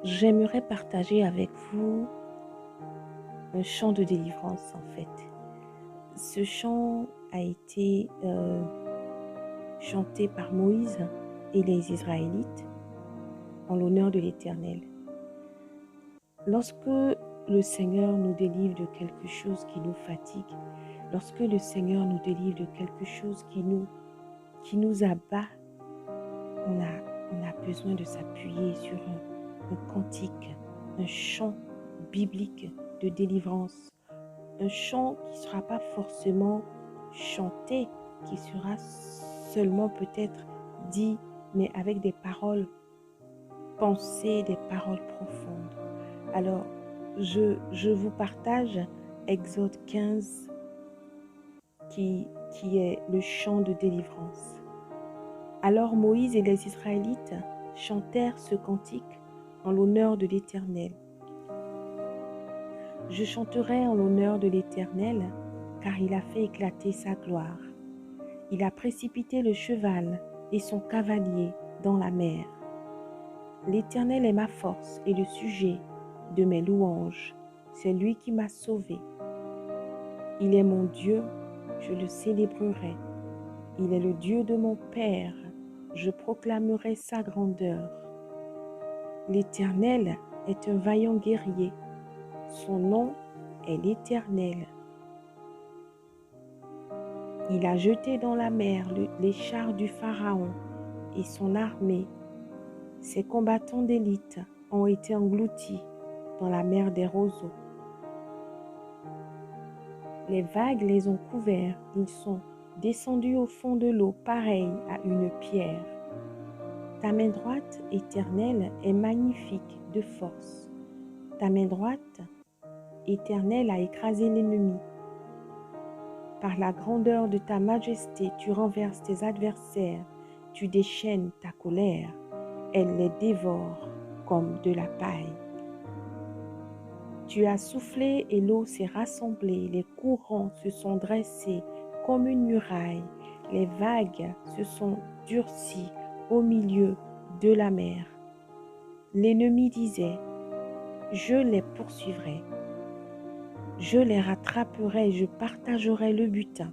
J'aimerais partager avec vous un chant de délivrance en fait. Ce chant a été chanté par Moïse et les Israélites en l'honneur de l'Éternel. Lorsque le Seigneur nous délivre de quelque chose qui nous fatigue, lorsque le Seigneur nous délivre de quelque chose qui nous abat, on a besoin de s'appuyer sur un cantique, un chant biblique de délivrance. Un chant qui ne sera pas forcément chanté, qui sera seulement peut-être dit, mais avec des paroles pensées, des paroles profondes. Alors, je vous partage Exode 15, qui est le chant de délivrance. Alors Moïse et les Israélites chantèrent ce cantique en l'honneur de l'Éternel. Je chanterai en l'honneur de l'Éternel, car il a fait éclater sa gloire. Il a précipité le cheval et son cavalier dans la mer. L'Éternel est ma force et le sujet de mes louanges. C'est lui qui m'a sauvé. Il est mon Dieu, je le célébrerai. Il est le Dieu de mon Père, je proclamerai sa grandeur. L'Éternel est un vaillant guerrier. Son nom est l'Éternel. Il a jeté dans la mer les chars du Pharaon et son armée. Ses combattants d'élite ont été engloutis dans la mer des roseaux. Les vagues les ont couverts, ils sont descendus au fond de l'eau, pareils à une pierre. Ta main droite, Éternelle, est magnifique de force. Ta main droite, Éternelle, a écrasé l'ennemi. Par la grandeur de ta majesté, tu renverses tes adversaires, tu déchaînes ta colère, elle les dévore comme de la paille. Tu as soufflé et l'eau s'est rassemblée, les courants se sont dressés comme une muraille, les vagues se sont durcies au milieu de la mer. L'ennemi disait, je les poursuivrai, je les rattraperai, je partagerai le butin.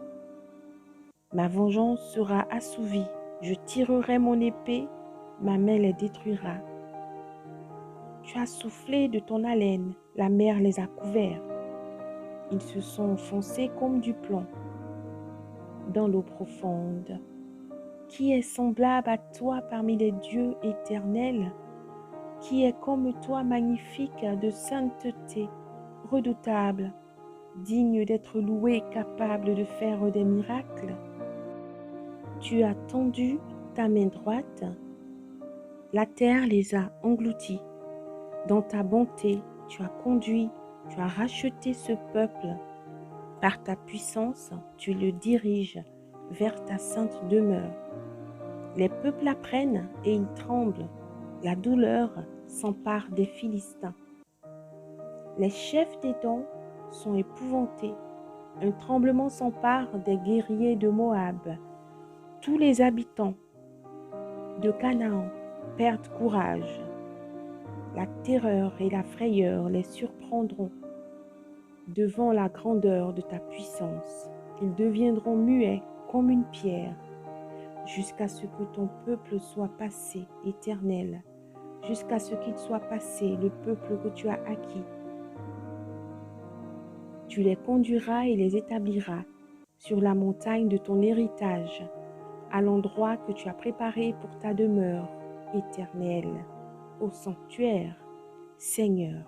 Ma vengeance sera assouvie, je tirerai mon épée, ma main les détruira. Tu as soufflé de ton haleine, la mer les a couverts. Ils se sont enfoncés comme du plomb dans l'eau profonde. Qui est semblable à toi parmi les dieux éternels? Qui est comme toi magnifique de sainteté, redoutable, digne d'être loué, capable de faire des miracles? Tu as tendu ta main droite, la terre les a engloutis. Dans ta bonté, tu as conduit, tu as racheté ce peuple. Par ta puissance, tu le diriges vers ta sainte demeure. Les peuples apprennent et ils tremblent. La douleur s'empare des Philistins. Les chefs des dons sont épouvantés. Un tremblement s'empare des guerriers de Moab. Tous les habitants de Canaan perdent courage. La terreur et la frayeur les surprendront devant la grandeur de ta puissance. Ils deviendront muets comme une pierre, jusqu'à ce que ton peuple soit passé, Éternel, jusqu'à ce qu'il soit passé, le peuple que tu as acquis. Tu les conduiras et les établiras sur la montagne de ton héritage, à l'endroit que tu as préparé pour ta demeure, Éternel, au sanctuaire, Seigneur,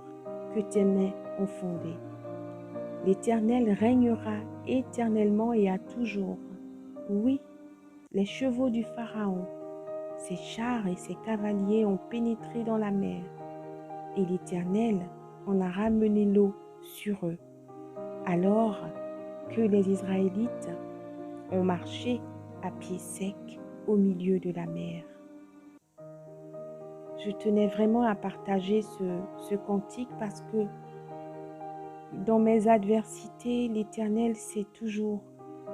que tes mains ont fondé. L'Éternel régnera éternellement et à toujours. Oui, les chevaux du Pharaon, ses chars et ses cavaliers ont pénétré dans la mer, et l'Éternel en a ramené l'eau sur eux, alors que les Israélites ont marché à pied sec au milieu de la mer. Je tenais vraiment à partager ce cantique parce que dans mes adversités, l'Éternel s'est toujours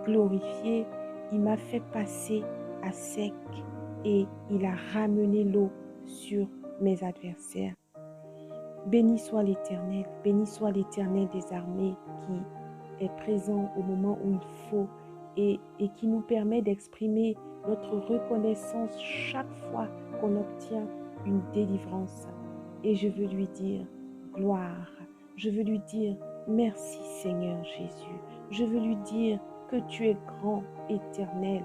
glorifié. Il m'a fait passer à sec et il a ramené l'eau sur mes adversaires. béni soit l'Éternel des armées qui est présent au moment où il faut et qui nous permet d'exprimer notre reconnaissance chaque fois qu'on obtient une délivrance. Et je veux lui dire gloire, je veux lui dire merci Seigneur Jésus, je veux lui dire que tu es grand, éternel,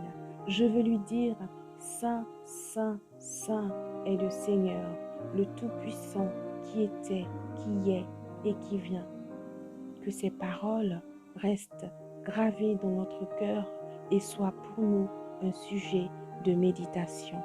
je veux lui dire Saint, Saint, Saint est le Seigneur, le Tout-Puissant qui était, qui est et qui vient. Que ces paroles restent gravées dans notre cœur et soient pour nous un sujet de méditation.